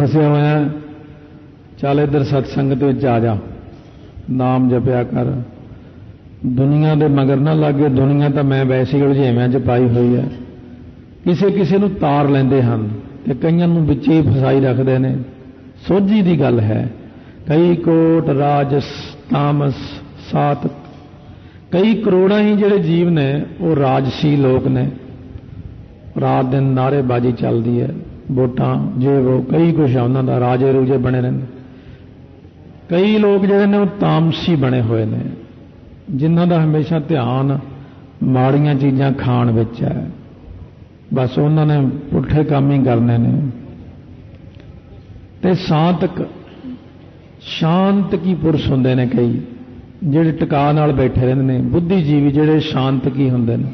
फसिया होया, चल इधर सत्संगत विच आ जा, नाम जपिया कर, दुनिया दे मगर ना लागे। दुनिया तो मैं वैसे ही उलझेविਆਂ च पाई हुई है। किसे किसे नूं तार लैंदे हन ते कईयां नूं विचे ही फसाई रखदे ने। सोझी दी गल है। कई कोट राजस तामस सातक, कई करोड़ां ही जिहड़े जीव ने वो राजसी लोग ने। रात दिन नारेबाजी चलती है, वोटां जे वो कई कुछ है उन्हां दा, राजे रूजे बने रहंदे। कई लोग जिहड़े ने वो तामसी बने हुए ने, जिन्हां दा हमेशा ध्यान माड़ियां चीज़ां खाण विच है। बस उन्होंने पुठे काम ही करने ने। ते सातक शांत की पुरुष होंदे ने, कई जिहड़े टिका नाल बैठे रहंदे ने। बुद्धिजीवी जिहड़े शांत की होंदे ने।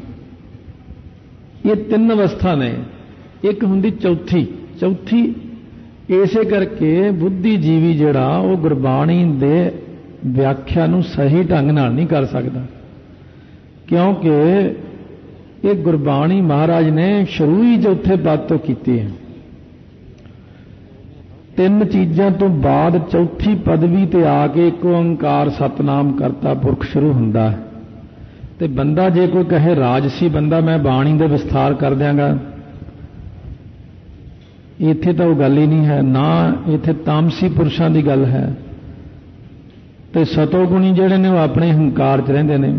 ये तीन अवस्था ने। एक हुंदी चौथी। चौथी इसे करके बुद्धिजीवी जिहड़ा वो गुरबाणी दे व्याख्या नूं सही ढंग नाल नहीं कर सकदा, क्योंकि ये गुरबाणी महाराज ने शुरू ही चौथे पद तो कीती है। तीन चीज़ों तो बाद चौथी पदवी ते आके एक ओंकार सतनाम करता पुरख शुरू हुंदा है। ते बंदा जे कोई कहे राजसी बंदा मैं बाणी दे विस्तार कर दियांगा, इत्थे तो गल ही नहीं है ना। इत्थे तामसी पुरुषां दी गल है। ते सतोगुणी जिहड़े ने वो अपने हंकार च रहिंदे ने।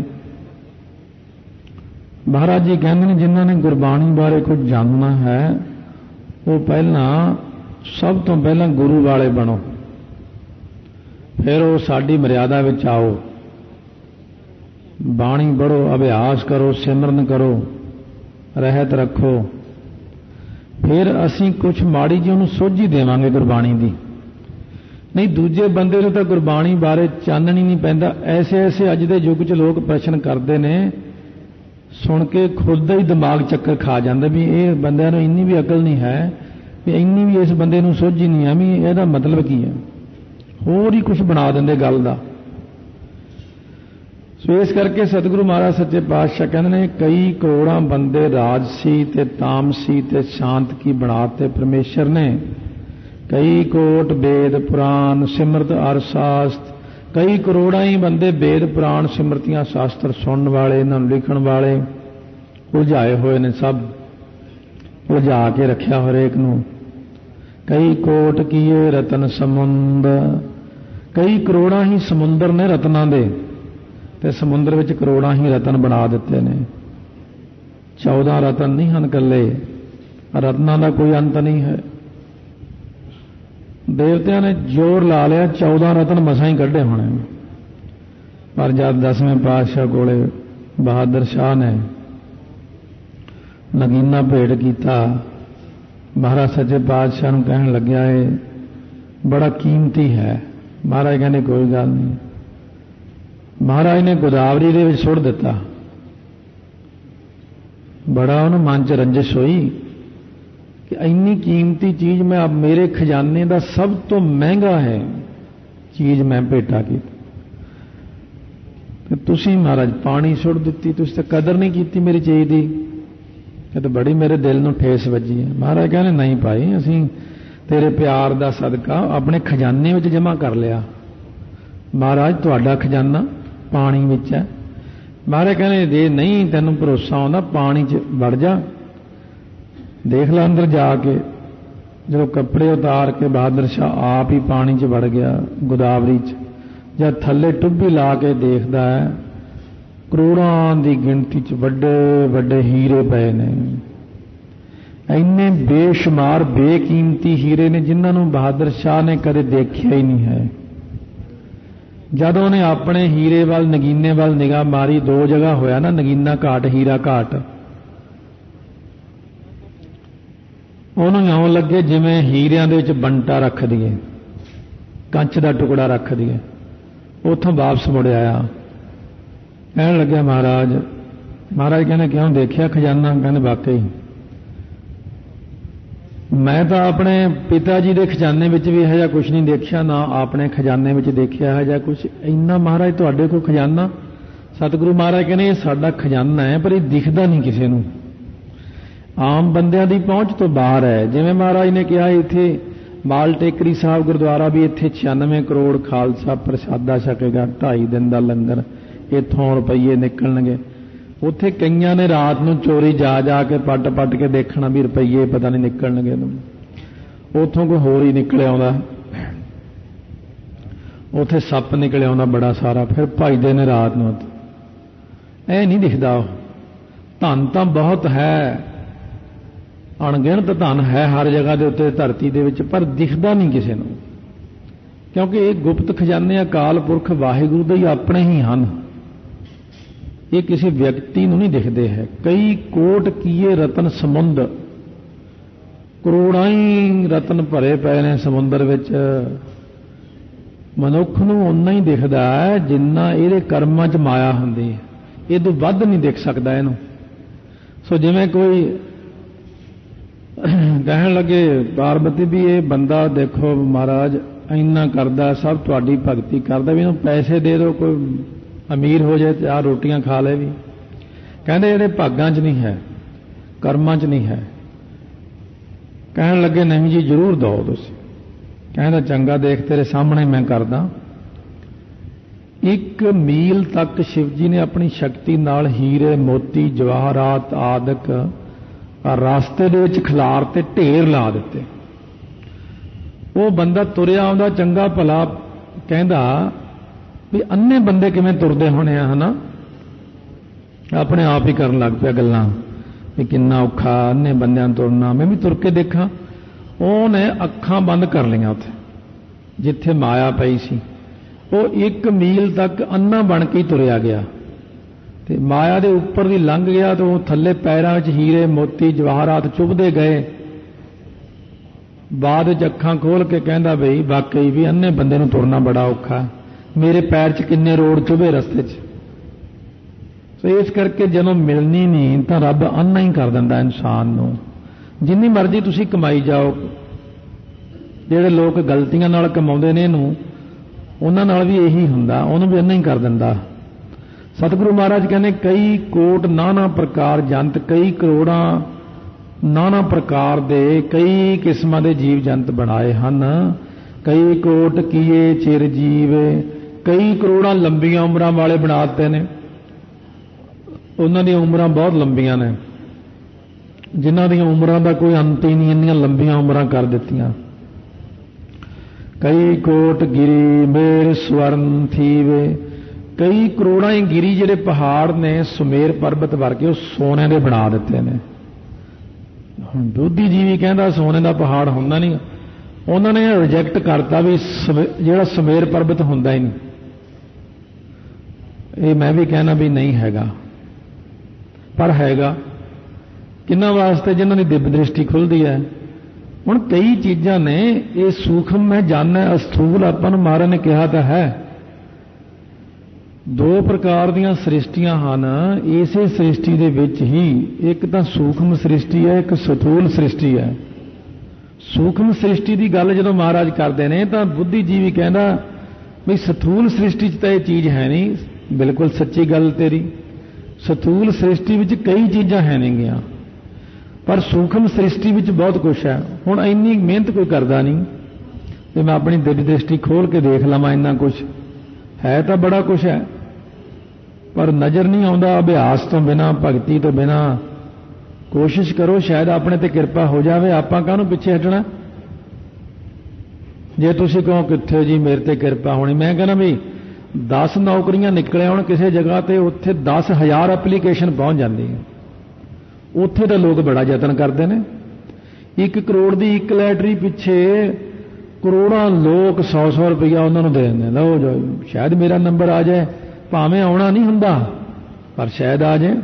महाराज जी कहते हैं जिन्हों ने गुरबाणी बारे कुछ जानना है वो पहला सब तो पहला गुरु वाले बनो, फिर वो साडी मर्यादा विच आओ, बाणी पढ़ो, अभ्यास करो, सिमरन करो, रहत रखो, फिर असी कुछ माड़ी जी उन्होंने सोझी देवांगे गुरबाणी दी। नहीं दूजे बंदे तो गुरबाणी बारे चानण ही नहीं पैंदा। ऐसे ऐसे अज दे युग च लोग प्रश्न करते हैं, सुन के खुद ही दिमाग चक्कर खा जाते भी ये बंदिਆਂ ਨੂੰ इन्नी भी अकल नहीं है, भी इन्नी भी इस बंदे ਨੂੰ सोझी नहीं है, भी ਇਹਦਾ मतलब की है, होर ही कुछ बना देंगे गल दा। सो इस करके सतगुरु महाराज सच्चे पातशाह कहते हैं कई करोड़ां बंदे राजसी ते तामसी ते शांत की बनाते परमेश्वर ने। कई कोट वेद पुराण सिमरत अर शास्त्र, कई करोड़ां ही बंदे वेद पुराण सिमरतियां शास्त्र सुनने वाले, इन्हां लिखण वाले उलझाए हुए ने, सब उलझा के रखिया हरेक नूं। कई कोट कीए रतन समुंद, कई करोड़ां ही समुंदर ने रत्नां दे, ते समुंदर विच करोड़ां ही रतन बना दिते ने। 14 रतन नहीं हन कल्ले, रत्नां दा कोई अंत नहीं है। देवतियां ने जोर ला लिया 14 रतन मसां ही कढ़े होने, पर जब 10वें पातशाह कोले बहादुर शाह ने नगीना भेंट किया, महाराज सच्चे पातशाह नूं कहण लग्या है बड़ा कीमती है। महाराज कहने कोई गल नहीं। महाराज ने गोदावरी दे विच सुट दिता। बड़ा उन्होंने मन च रंजिश हुई कि इन्नी कीमती चीज़ मैं अब मेरे खजाने का सब तो महंगा है चीज़ मैं भेटा की, तुसी महाराज पानी सुट दी, तुसी तो कदर नहीं की मेरी चीज़ की। तो बड़ी मेरे दिल नूं ठेस वजी है। महाराज कहने नहीं भाई असी तेरे प्यार का सदका अपने खजाने में जमा कर लिया। महाराज तुहाडा खजाना पानी विच है। महाराज कहने जे नहीं तैनूं भरोसा आउंदा पानी च वड़ जा, देख ला अंदर जाके। जो कपड़े उतार के बहादुर शाह आप ही पानी च वड़ गया गोदावरी च। जब थल्ले टुब्बी ला के देखदा है करोड़ां की गिनती च वड्डे वड्डे हीरे पए ने। इन्ने बेशुमार बेकीमती हीरे ने जिन्होंने बहादुर शाह ने कदे देखिया ही नहीं है। जब उन्हें अपने हीरे वाल नगीने वाल निगाह मारी, 2 जगह होया ना नगीना घाट हीरा घाट, उन्होंने आउं लगे जिवें हीरियां दे विच बंटा रख दिए, कंच का टुकड़ा रख दिए। उतों वापस मुड़ आया, कहन लग्या महाराज। महाराज कहने क्यों देखिया खजाना? कहने वाकई मैं तो अपने पिता जी के खजाने में भी यह कुछ नहीं देखा, ना अपने खजाने में देखिया है कुछ। इन्ना महाराज तुहाडे कोल खजाना? सतगुरु महाराज कहने ये साडा खजाना है पर यह दिखता नहीं किसी को, आम बंदियां दी पहुंच तो बाहर है। जिवें महाराज ने कहा इत्थे माल टेकरी साहब गुरुद्वारा भी इत्थे 96 करोड़ खालसा प्रसादा छकेगा, 2.5 दिन का लंगर, इत्थों रुपये निकलणगे। उत्थे कईयां ने रात नूं चोरी जा जा के पट के देखना भी रुपये पता नहीं निकलणगे, उत्थों कोई होर ही निकल आउंदा, उत्थे सप निकल आउंदा बड़ा सारा, फिर भजदे ने रात नूं। ऐ नहीं दिखदा। धन तां बहुत है, अणगिणत धन है हर जगह के उत्ते धरती दे विच, पर दिखदा नहीं किसी नूं, क्योंकि ये गुप्त खजाने अकाल पुरख वाहिगुरू दे ही अपने ही हन। ये किसी व्यक्ति नूं नहीं दिखते है। कई कोट कीए रतन समुंद, करोड़ां ही रतन भरे पए ने समुंदर विच, मनुख नूं उन्ना ही दिखदा है जिन्ना इहदे कर्मां च माया हुंदी है, ये तो वध नहीं दिख सकदा इहनूं। सो जिवें कोई कहण लगे पार्वती भी ये बंदा देखो महाराज इन्ना करदा, सब तुहाडी भगती करदा, भी इहनूं पैसे दे दो, कोई अमीर हो जाए, 4 रोटियां खा ले भी। कहंदे इहदे भागां च नहीं है, कर्मां च नहीं है। कहण लगे नहीं जी जरूर दो तुसीं। कहंदा चंगा देख तेरे सामने मैं करदा। 1 मील तक शिव जी ने अपनी शक्ति नाल हीरे मोती जवाहरात आदਿਕ रास्ते दे विच खिलार ते ढेर ला दिते। वो बंदा तुरिया आउंदा चंगा भला, कहंदा भी अन्ने बंदे किवें तुरदे होने आ, है ना, अपने आप ही करन लग पिया गल्लां भी किन्ना औखा अन्ने बंदियां तुरना, मैं भी तुर के देखा। ਉਹਨੇ ਅੱਖਾਂ ਬੰਦ ਕਰ ਲਈਆਂ ਉੱਥੇ ਜਿੱਥੇ ਮਾਇਆ ਪਈ ਸੀ। ਉਹ 1 ਮੀਲ ਤੱਕ ਅੰਨਾ ਬਣ ਕੇ ਤੁਰਿਆ ਗਿਆ ਤੇ ਮਾਇਆ ਦੇ ਉੱਪਰ ਦੀ ਲੰਘ ਗਿਆ ਤੇ ਉਹ ਥੱਲੇ ਪੈਰਾਂ ਵਿੱਚ ਹੀਰੇ ਮੋਤੀ ਜਵਾਹਰਾਤ ਚੁਭਦੇ ਗਏ। ਬਾਅਦ ਵਿੱਚ ਅੱਖਾਂ ਖੋਲ ਕੇ ਕਹਿੰਦਾ ਬਈ ਵਾਕਈ ਵੀ ਅੰਨੇ ਬੰਦੇ ਨੂੰ ਤੁਰਨਾ ਬੜਾ ਔਖਾ, ਮੇਰੇ ਪੈਰ 'ਚ ਕਿੰਨੇ ਰੋੜ ਚੁਭੇ ਰਸਤੇ 'ਚ। ਸੋ ਇਸ ਕਰਕੇ ਜਦੋਂ ਮਿਲਣੀ ਨਹੀਂ ਤਾਂ ਰੱਬ ਅੰਨਾ ਹੀ ਕਰ ਦਿੰਦਾ ਇਨਸਾਨ ਨੂੰ। ਜਿੰਨੀ ਮਰਜ਼ੀ ਤੁਸੀਂ ਕਮਾਈ ਜਾਓ, ਜਿਹੜੇ ਲੋਕ ਗਲਤੀਆਂ ਨਾਲ ਕਮਾਉਂਦੇ ਨੇ ਇਹਨੂੰ, ਉਹਨਾਂ ਨਾਲ ਵੀ ਇਹੀ ਹੁੰਦਾ, ਉਹਨੂੰ ਵੀ ਅੰਨਾ ਹੀ ਕਰ ਦਿੰਦਾ। ਸਤਿਗੁਰੂ ਮਹਾਰਾਜ ਕਹਿੰਦੇ ਕਈ ਕੋਟ ਨਾਨਾ ਪ੍ਰਕਾਰ ਜੰਤ, ਕਈ ਕਰੋੜਾਂ ਨਾਨਾ ਪ੍ਰਕਾਰ ਦੇ ਕਈ ਕਿਸਮਾਂ ਦੇ ਜੀਵ ਜੰਤ ਬਣਾਏ ਹਨ। ਕਈ ਕੋਟ ਕੀਏ ਚਿਰ ਜੀਵ, ਕਈ ਕਰੋੜਾਂ ਲੰਬੀਆਂ ਉਮਰਾਂ ਵਾਲੇ ਬਣਾ ਦਿੱਤੇ ਨੇ। ਉਹਨਾਂ ਦੀਆਂ ਉਮਰਾਂ ਬਹੁਤ ਲੰਬੀਆਂ ਨੇ, ਜਿਨ੍ਹਾਂ ਦੀਆਂ ਉਮਰਾਂ ਦਾ ਕੋਈ ਅੰਤ ਹੀ ਨਹੀਂ, ਇੰਨੀਆਂ ਲੰਬੀਆਂ ਉਮਰਾਂ ਕਰ ਦਿੱਤੀਆਂ। ਕਈ ਕੋਟ ਗਿਰੀ ਮੇਰ ਸਵਰਨ ਥੀਵੇ, ਕਈ ਕਰੋੜਾਂ ਹੀ ਗਿਰੀ ਜਿਹੜੇ ਪਹਾੜ ਨੇ ਸੁਮੇਰ ਪਰਬਤ ਵਰਗੇ, ਉਹ ਸੋਨੇ ਦੇ ਬਣਾ ਦਿੱਤੇ ਨੇ। ਹੁਣ ਬੁੱਧੀ ਜੀਵੀ ਕਹਿੰਦਾ ਸੋਨੇ ਦਾ ਪਹਾੜ ਹੁੰਦਾ ਨਹੀਂ, ਉਹਨਾਂ ਨੇ ਰਿਜੈਕਟ ਕਰਤਾ ਵੀ ਜਿਹੜਾ ਸੁਮੇਰ ਪਰਬਤ ਹੁੰਦਾ ਹੀ ਨਹੀਂ। ਇਹ ਮੈਂ ਵੀ ਕਹਿਣਾ ਵੀ ਨਹੀਂ ਹੈਗਾ, ਪਰ ਹੈਗਾ ਕਿੰਨਾਂ ਵਾਸਤੇ? ਜਿਨ੍ਹਾਂ ਦੀ ਦਿਵ ਦ੍ਰਿਸ਼ਟੀ ਖੁੱਲਦੀ ਹੈ। ਹੁਣ ਕਈ ਚੀਜ਼ਾਂ ਨੇ ਇਹ ਸੂਖਮ ਮੈਂ ਜਾਣਨਾ, ਅਸਥੂਲ ਆਪਾਂ ਨੂੰ ਮਹਾਰਾਜ ਨੇ ਕਿਹਾ ਤਾਂ ਹੈ। 2 ਪ੍ਰਕਾਰ ਦੀਆਂ ਸ੍ਰਿਸ਼ਟੀਆਂ ਹਨ ਇਸੇ ਸ੍ਰਿਸ਼ਟੀ ਦੇ ਵਿੱਚ ਹੀ, ਇੱਕ ਤਾਂ ਸੂਖਮ ਸ੍ਰਿਸ਼ਟੀ ਹੈ, ਇੱਕ ਸਥੂਲ ਸ੍ਰਿਸ਼ਟੀ ਹੈ। ਸੂਖਮ ਸ੍ਰਿਸ਼ਟੀ ਦੀ ਗੱਲ ਜਦੋਂ ਮਹਾਰਾਜ ਕਰਦੇ ਨੇ ਤਾਂ ਬੁੱਧੀਜੀਵੀ ਕਹਿੰਦਾ ਵੀ ਸਥੂਲ ਸ੍ਰਿਸ਼ਟੀ 'ਚ ਤਾਂ ਇਹ ਚੀਜ਼ ਹੈ ਨਹੀਂ। ਬਿਲਕੁਲ ਸੱਚੀ ਗੱਲ ਤੇਰੀ, ਸਥੂਲ ਸ੍ਰਿਸ਼ਟੀ ਵਿੱਚ ਕਈ ਚੀਜ਼ਾਂ ਹੈ ਨਹੀਂ ਗੀਆਂ, ਪਰ ਸੂਖਮ ਸ੍ਰਿਸ਼ਟੀ ਵਿੱਚ ਬਹੁਤ ਕੁਛ ਹੈ। ਹੁਣ ਇੰਨੀ ਮਿਹਨਤ ਕੋਈ ਕਰਦਾ ਨਹੀਂ ਤੇ ਮੈਂ ਆਪਣੀ ਦਿਵ ਦ੍ਰਿਸ਼ਟੀ ਖੋਲ ਕੇ ਦੇਖ ਲਵਾਂ, ਇੰਨਾ ਕੁਛ ਹੈ ਤਾਂ ਬੜਾ ਕੁਛ ਹੈ, ਪਰ ਨਜ਼ਰ ਨਹੀਂ ਆਉਂਦਾ। ਅਭਿਆਸ ਤੋਂ ਬਿਨਾਂ, ਭਗਤੀ ਤੋਂ ਬਿਨਾਂ ਕੋਸ਼ਿਸ਼ ਕਰੋ, ਸ਼ਾਇਦ ਆਪਣੇ ਤੇ ਕਿਰਪਾ ਹੋ ਜਾਵੇ। ਆਪਾਂ ਕਾਹਨੂੰ ਪਿੱਛੇ ਹਟਣਾ? ਜੇ ਤੁਸੀਂ ਕਹੋ ਕਿੱਥੇ ਜੀ ਮੇਰੇ ਤੇ ਕਿਰਪਾ ਹੋਣੀ, ਮੈਂ ਕਹਿੰਦਾ ਵੀ 10 ਨੌਕਰੀਆਂ ਨਿਕਲੇ ਆਉਣ ਕਿਸੇ ਜਗ੍ਹਾ ਤੇ, ਉੱਥੇ 10,000 ਐਪਲੀਕੇਸ਼ਨ ਪਹੁੰਚ ਜਾਂਦੀ ਹੈ। ਉੱਥੇ ਤਾਂ ਲੋਕ ਬੜਾ ਯਤਨ ਕਰਦੇ ਨੇ। 1 ਕਰੋੜ ਦੀ 1 ਲੈਟਰੀ ਪਿੱਛੇ ਕਰੋੜਾਂ ਲੋਕ 100-100 ਰੁਪਈਆ ਉਹਨਾਂ ਨੂੰ ਦੇ ਦਿੰਦੇ। ਲਓ ਜੋ ਸ਼ਾਇਦ ਮੇਰਾ ਨੰਬਰ ਆ ਜਾਏ, ਭਾਵੇਂ ਆਉਣਾ ਨਹੀਂ ਹੁੰਦਾ ਪਰ ਸ਼ਾਇਦ ਆ ਜਾਏ।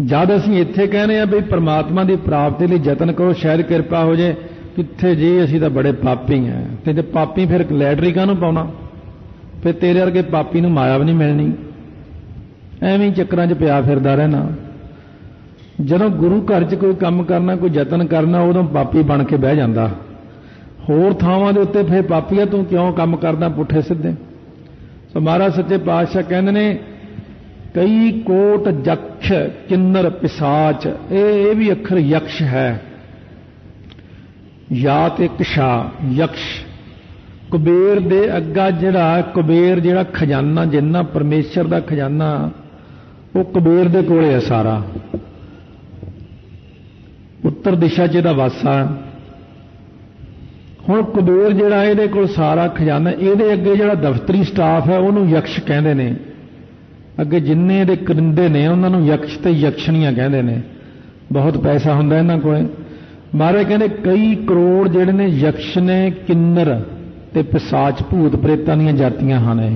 ਜਦ ਅਸੀਂ ਇੱਥੇ ਕਹਿੰਦੇ ਆ ਵੀ ਪ੍ਰਮਾਤਮਾ ਦੀ ਪ੍ਰਾਪਤੀ ਲਈ ਯਤਨ ਕਰੋ, ਸ਼ਾਇਦ ਕਿਰਪਾ ਹੋ ਜਾਏ, ਕਿੱਥੇ ਜੀ ਅਸੀਂ ਤਾਂ ਬੜੇ ਪਾਪੀ ਹਾਂ। ਤੇ ਜੇ ਪਾਪੀ ਫਿਰ ਲੈਟਰੀ ਕਾਹਨੂੰ ਪਾਉਣਾ? ਫਿਰ ਤੇਰੇ ਵਰਗੇ ਪਾਪੀ ਨੂੰ ਮਾਇਆ ਵੀ ਨਹੀਂ ਮਿਲਣੀ। ਐਵੇਂ ਚੱਕਰਾਂ 'ਚ ਪਿਆ ਫਿਰਦਾ ਰਹਿਣਾ। ਜਦੋਂ ਗੁਰੂ ਘਰ 'ਚ ਕੋਈ ਕੰਮ ਕਰਨਾ, ਕੋਈ ਯਤਨ ਕਰਨਾ, ਉਦੋਂ ਪਾਪੀ ਬਣ ਕੇ ਬਹਿ ਜਾਂਦਾ। ਹੋਰ ਥਾਵਾਂ ਦੇ ਉੱਤੇ ਫਿਰ ਪਾਪੀਆ ਤੂੰ ਕਿਉਂ ਕੰਮ ਕਰਦਾ ਪੁੱਠੇ ਸਿੱਧੇ। ਸੋ ਮਹਾਰਾਜ ਸੱਚੇ ਪਾਤਸ਼ਾਹ ਕਹਿੰਦੇ ਨੇ ਕਈ ਕੋਟ ਯਕਸ਼ ਕਿੰਨਰ ਪਿਸਾਚ, ਇਹ ਵੀ ਅੱਖਰ ਯਕਸ਼ ਹੈ। यात एक शा यक्ष कुबेर दे अग्गा जिहड़ा कुबेर जिहड़ा खजाना जिन्ना परमेश्वर दा खजाना वो कुबेर दे कोले है सारा। उत्तर दिशा च इहदा वासा। हुण कुबेर जिहड़ा इहदे कोल सारा खजाना इहदे अगे जिहड़ा दफ्तरी स्टाफ है उहनूं यक्ष कहंदे ने। अगे जिन्ने इहदे करिंदे ने उहनां नूं यक्ष ते यक्षणीਆਂ कहंदे ने। बहुत पैसा हुंदा इन्हां कोले। महाराज कहंदे कई करोड़ जिहड़े ने यक्ष ने किन्नर ते पिसाच भूत प्रेतां दीयां जातियां हन। ਇਹ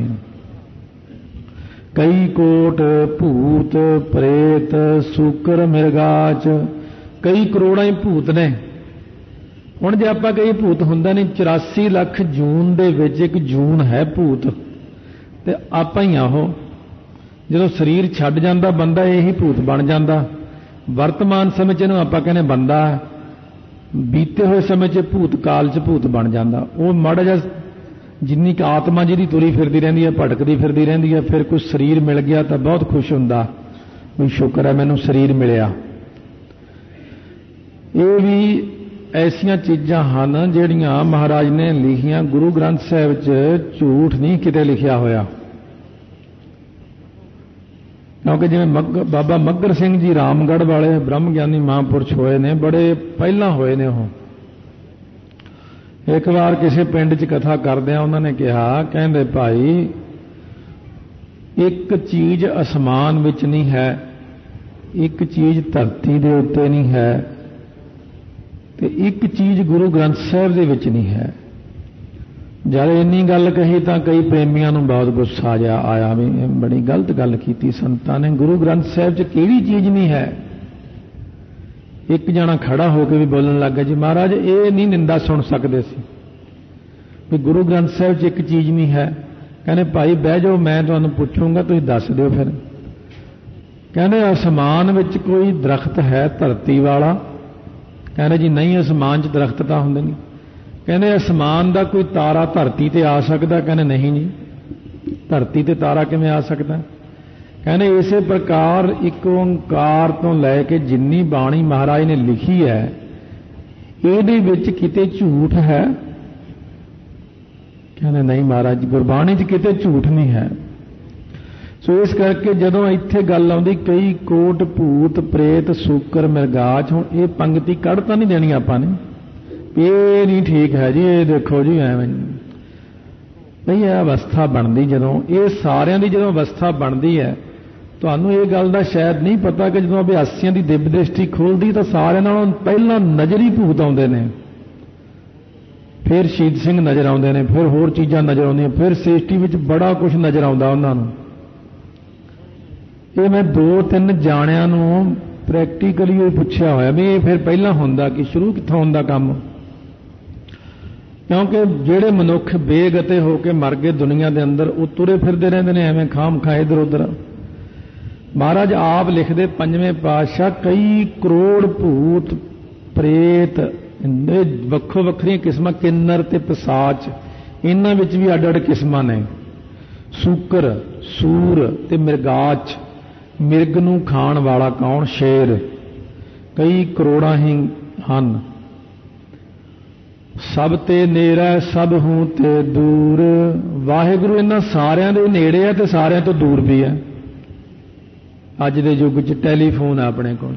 कई कोट भूत प्रेत सूकर मिर्गाच कई करोड़ां ही भूत ने। हुण जे आपां कई भूत हुंदा नहीं 84 ਲੱਖ जून दे विच एक जून है भूत ते आपां ही आहो ਜਦੋਂ शरीर छड्ड जांदा बंदा यही भूत बन जांदा। वर्तमान समय च इहनूं आपां कहने बंदा बीते हुए समय च भूत काल च भूत बन जाता। वो माड़ा जा जिन्नी क आत्मा जिहदी तुरी फिरदी रहिंदी है भटकदी फिरदी रहिंदी है फिर कुछ शरीर मिल गया तो बहुत खुश हुंदा भी शुक्र है मैनूं शरीर मिलिया। ये भी ऐसियां चीज़ां हन जिहड़ियां महाराज ने लिखियां। गुरु ग्रंथ साहिब च झूठ नहीं किते लिखिया होया। क्योंकि जिवें बाबा मगर सिंह जी रामगढ़ वाले ब्रह्म ज्ञानी महापुरुष होए ने बड़े पहला होए ने। वो एक बार किसी पिंड च कथा करदे उन्होंने कहा कहंदे भाई एक चीज आसमान विच नहीं है एक चीज धरती दे उत्ते नहीं है ते एक चीज गुरु ग्रंथ साहिब दे विच नहीं है। जब इन्नी गल कही तो कई प्रेमियों को बहुत गुस्सा आया भी बड़ी गलत गल की संतां ने। गुरु ग्रंथ साहिब च किहड़ी चीज नहीं है। एक जना खड़ा होकर भी बोलन लग गया जी महाराज ये नहीं निंदा सुन सकते सी भी गुरु ग्रंथ साहिब च एक चीज नहीं है। कहने भाई बह जाओ मैं तुहानूं पुछूंगा तुसीं दस दिओ। फिर कहने आसमान विच कोई दरख्त है धरती वाला। कहने जी नहीं आसमान च दरख्त तो हुंदे नहीं। कहने आसमान का कोई तारा धरती ते आ सकता। कहने नहीं जी धरती ते तारा किवें आ सकता। कहने इसे प्रकार एक ओंकार तो लैके जिन्नी बाणी महाराज ने लिखी है इहदे विच किते झूठ है। कहने नहीं महाराज गुरबाणी च किते झूठ नहीं है। सो इस करके जदों इत्थे गल आउंदी कई कोट भूत प्रेत सूकर मिर्गाच हुण ये पंक्ति कढ़ तां नहीं देनी आपां ने ये नहीं ठीक है जी ये देखो जी एवं नहीं यह अवस्था बनती जदों ये सारिਆਂ ਦੀ ਜਦੋਂ अवस्था बनती है ਤੁਹਾਨੂੰ ਇਹ ਗੱਲ ਦਾ शायद नहीं पता कि ਜਦੋਂ ਅਭਿਆਸੀਆਂ ਦੀ ਦਿਵ ਦ੍ਰਿਸ਼ਟੀ ਖੁੱਲਦੀ ਤਾਂ ਸਾਰਿਆਂ ਨਾਲੋਂ ਪਹਿਲਾਂ ਨਜ਼ਰੀ ਭੂਤ ਆਉਂਦੇ ਨੇ फिर शहीद सिंह नज़र आउंदे ने फिर होर चीज़ां नज़र आउंदियां फिर सृष्टि विच बड़ा कुछ नज़र आउंदा उन्हां नूं। ये मैं 2-3 जाणिਆਂ ਨੂੰ प्रैक्टिकली पुछया होया भी ये फिर पहला हुंदा कि शुरू कित्थों हुंदा काम। क्योंकि जिहड़े मनुख बेगते होकर मर गए दुनिया के अंदर वो तुरे फिरते रहते हैं एवं खाम खा इधर उधर। महाराज आप लिखते पंजवें पातशाह कई करोड़ भूत प्रेत वक्खो वक्खरियां किस्मां किन्नर ते पिसाच इन्हां विच भी अड अड किस्मां ने। सूकर सूर ते मिर्गाच मिर्ग नूं खाण वाला कौन शेर कई करोड़ां ही हन। सब ते नेड़ा सब हूं ते दूर। वाहिगुरू इन्हां सारियां दे नेड़े है ते सारियां तो दूर भी है। अज दे युग च टैलीफोन है अपने कोल।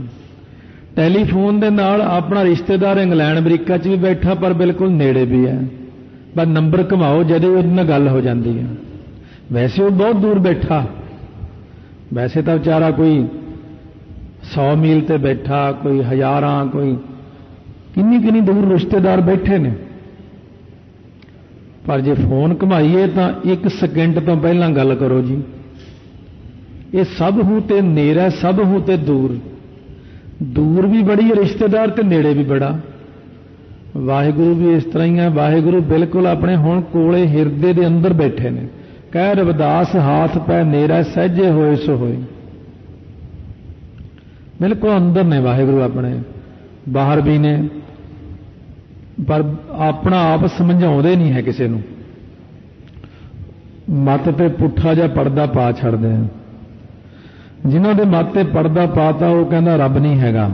टैलीफोन दे नाल अपना रिश्तेदार इंग्लैंड अमरीका च भी बैठा पर बिल्कुल नेड़े भी है। बस नंबर घुमाओ जदे उहदे नाल गल हो जाती है। वैसे वो बहुत दूर बैठा वैसे तो बेचारा कोई 100 मील ते बैठा कोई हज़ारां कोई किन्नी किन्नी दूर रिश्तेदार बैठे ने। पर जे फोन घुमाइए तो 1 सेकंड तो पहला गल करो जी। ये सब हूं ते नेड़ा सब हूं ते दूर। दूर भी बड़ी है रिश्तेदार ते नेड़े भी बड़ा। वाहिगुरू भी इस तरह ही है। वाहिगुरू बिल्कुल अपने हुण कोले हिरदे दे अंदर बैठे ने। कह रविदास हाथ पै नेड़ा सहजे होए सो होए। बिल्कुल अंदर ने वाहिगुरू अपने बाहर भी ने पर अपना आप समझाउंदे नहीं है किसी नूं। मत ते पुठा जा पर्दा पा छड़दे हैं। जिन्हां दे मत ते पर्दा पाता वो कहंदा रब नहीं हैगा।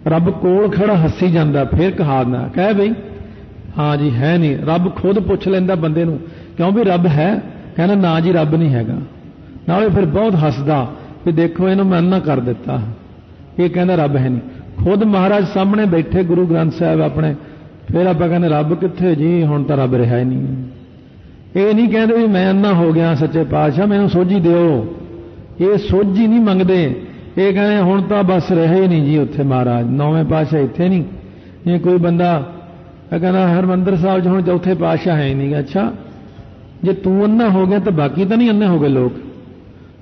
रब कोल खड़ा हसी जाता, फिर कहा ना कह बई हाँ जी है नहीं। रब खुद पुछ लेंदा बंदे नूं क्यों भी रब है, कहना ना जी रब नहीं हैगा। नाले फिर बहुत हसदा भी देखो इन्हों मैं अन्ना कर दिता, ये कहना रब है नहीं। खुद महाराज सामने बैठे गुरु ग्रंथ साहब अपने, फिर आप कहने रब कित्थे जी, हुण तां रब रहा ही नहीं। ये नहीं कहते भी मैं अन्ना हो गया सच्चे पातशाह मैनूं सोझी दिओ, ये सोझी नहीं मंगते। ये कहने हुण तां बस रहे ही नहीं जी उत्थे महाराज, नौवें पातशाह इत्थे नहीं। ये कोई बंदा कहना हरमंदर साहब च हुण चौथे पातशाह है ही नहीं। अच्छा जे तू अन्ना हो गया तो बाकी तो नहीं अन्ने हो गए लोग।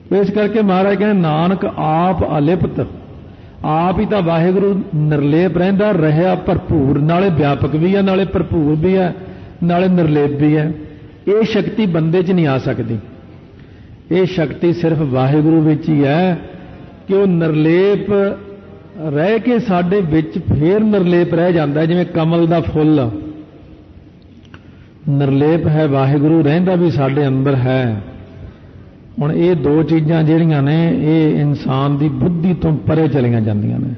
तो इस करके महाराज कहते नानक आप अलिप्त, आप ही तो वाहिगुरु निर्लेप रहिंदा, रहा भरपूर, नाले व्यापक भी है, नाले भरपूर भी है, नाले निर्लेप भी है। ये शक्ति बंदे च नहीं आ सकती, ये शक्ति सिर्फ वाहिगुरु विच ही है कि वो निर्लेप रह के साडे विच फिर निर्लेप रह जाता है। जिवें कमल दा फुल निर्लेप है, वाहिगुरु रहिंदा भी साडे अंदर है। हुण ये दो चीज़ां जिहड़ियां ने ये इंसान की बुद्धि तो परे चलियां जांदियां ने।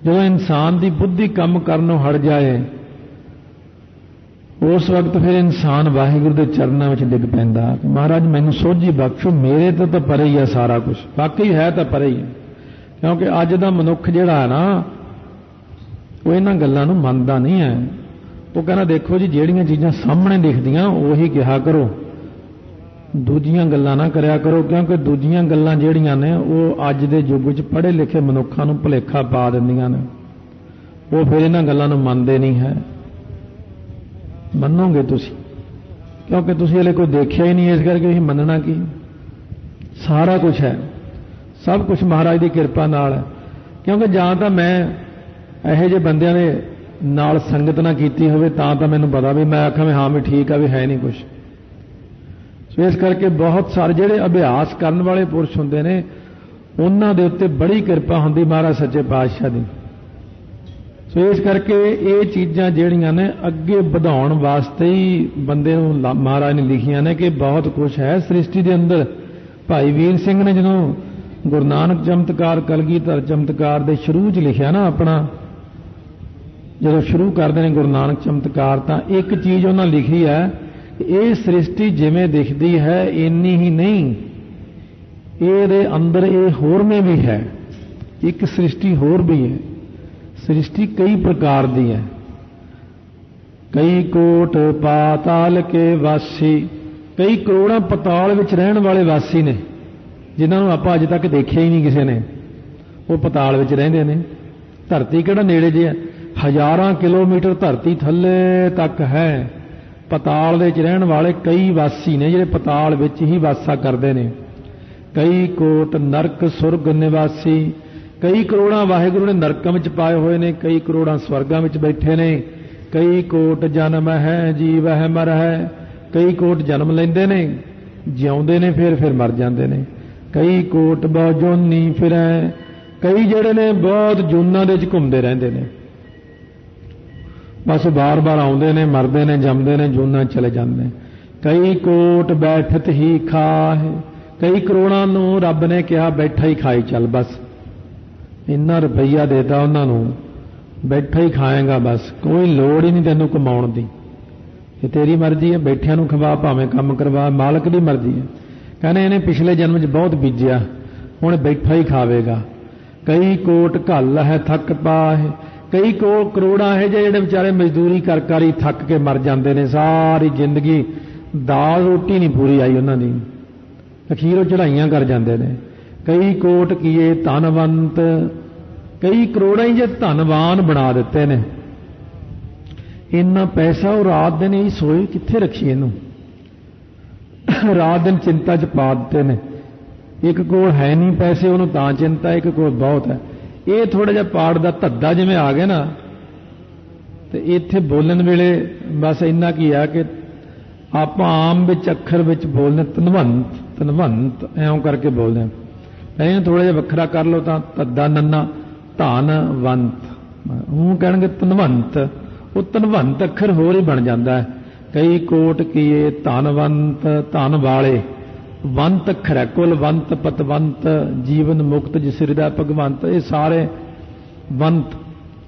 जदों इंसान की बुद्धि काम करनों हट जाए उस वक्त फिर इंसान वाहिगुरु के चरणों में डिग पैंदा कि महाराज मैनूं सोझी बख्शो, मेरे तो परे ही है सारा कुछ। वाकई है तो परे ही है, क्योंकि अज दा मनुख जिहड़ा है ना वो इन्हां गल्लां नूं मनदा नहीं है। वो कहना देखो जी जिहड़ियां चीज़ां सामने दिखदियां उही कहा करो, दूजियां गल्लां ना करया करो, क्योंकि दूजियां गल्लां जिहड़ियां ने वो अज दे युग विच पढ़े लिखे मनुखां नूं भुलेखा पा दिंदियां ने। वो फिर इन्हां गल्लां नूं मनदे नहीं है। मनोगे तुसी, क्योंकि तुसी हले कोई देखिया ही नहीं, इस करके तुसीं मनना की। सारा कुछ है, सब कुछ महाराज की किरपा नाल है। क्योंकि जां तां मैं इहो जे बंदियां दे नाल संगत ना कीती होवे तां मैनूं पता भी मैं आखां भी हाँ भी ठीक है भी है नहीं कुछ। सो इस करके बहुत सारे जिहड़े अभ्यास करन वाले पुरुष हुंदे ने उन्हां दे उत्ते बड़ी किरपा हुंदी महाराज सच्चे पातशाह दी। सो इस करके ये चीज़ां जिहड़ियां ने अगे वधाउण वास्ते ही बंदे नूं महाराज ने लिखियां ने कि बहुत कुछ है सृष्टि के अंदर। भाई वीर सिंह ने जदों गुरु नानक चमत्कार कलगीधर चमत्कार दे शुरू च लिखिया ना अपना, जदों शुरू करते हैं गुरु नानक चमत्कार तां एक चीज़ उन्हां लिखी है कि ये सृष्टि जिवें दिखदी है इन्नी ही नहीं, ये अंदर ये होर में भी है, एक सृष्टि होर भी है। सृष्टि कई प्रकार दी है, कई कोट पाताल के वासी, कई करोड़ां पताल विच रहण वाले वासी ने जिन्हां नूं आपां अज तक देखिया ही नहीं किसी ने, वो पताल विच रहिंदे ने। धरती किहड़ा नेड़े जे है, हज़ारां किलोमीटर धरती थल्ले तक है। पताल दे विच रहण वाले कई वासी ने जिहड़े पताल विच ही वासा करदे ने। कई कोट नरक सुरग निवासी, कई करोड़ां वाहिगुरु ने नरकां विच पाए होए ने, कई करोड़ां स्वर्गां विच बैठे ने। कई कोट जन्म है जीव है मर है, कई कोट जन्म लैंदे ने जिउंदे ने फिर मर जांदे ने। कई कोट बहु जोनी फिरै, कई जिहड़े ने बहुत जूनां दे विच घुमदे रहिंदे ने, बस बार बार आउंदे ने मरदे ने जमदे ने जूनां चले जांदे। कई कोट बैठत ही खाह, कई करोड़ां नूं रब ने कहा बैठा ही खाई चल, बस इन्ना रुपया देता उन्होंने बैठा ही खाएगा, बस कोई लोड़ ही नहीं तेनों कमाउण दी, ये तेरी मर्जी है, बैठिया नूं खवा भावें काम करवा, मालक की मर्जी है। कहने इन्हें पिछले जन्म च बहुत बीजिया हुण बैठा ही खावेगा। कई कोट घल है थक पाह, कई करोड़ा है जिहड़े बेचारे मजदूरी कर कर ही थक के मर जाते हैं, सारी जिंदगी दाल रोटी नहीं पूरी आई उन्होंने, अखीरों चढ़ाइयां कर जाते हैं। कई कोट किए धनवंत, कई करोड़ा ही जे धनवान बना दिते ने। इन्ना पैसा वो रात दिन ही सोए कित्थे रखीए इनू, रात दिन चिंता च पा दिते ने। एक कोल है नहीं पैसे उन्होंने तां चिंता, एक कोल बहुत है। ये थोड़ा जिहा पाठ का धद्दा जिवें आ गया ना, तो इत्थे बोलन वेले बस इन्ना की है कि आप आम विच अखर विच बोलने धनवंत धनवंत ऐं करके बोलते हैं। इन्हें थोड़ा जिहा वखरा कर लो तो धद्दा नन्ना धनवंत, हूँ कह धनवंत, वो धनवंत अखर होर ही बन जाता है। कई कोट किए धनवंत धन वाले, वंत अखर है कुल वंत पतवंत जीवन मुक्त जिस हृदय भगवंत, ये सारे वंत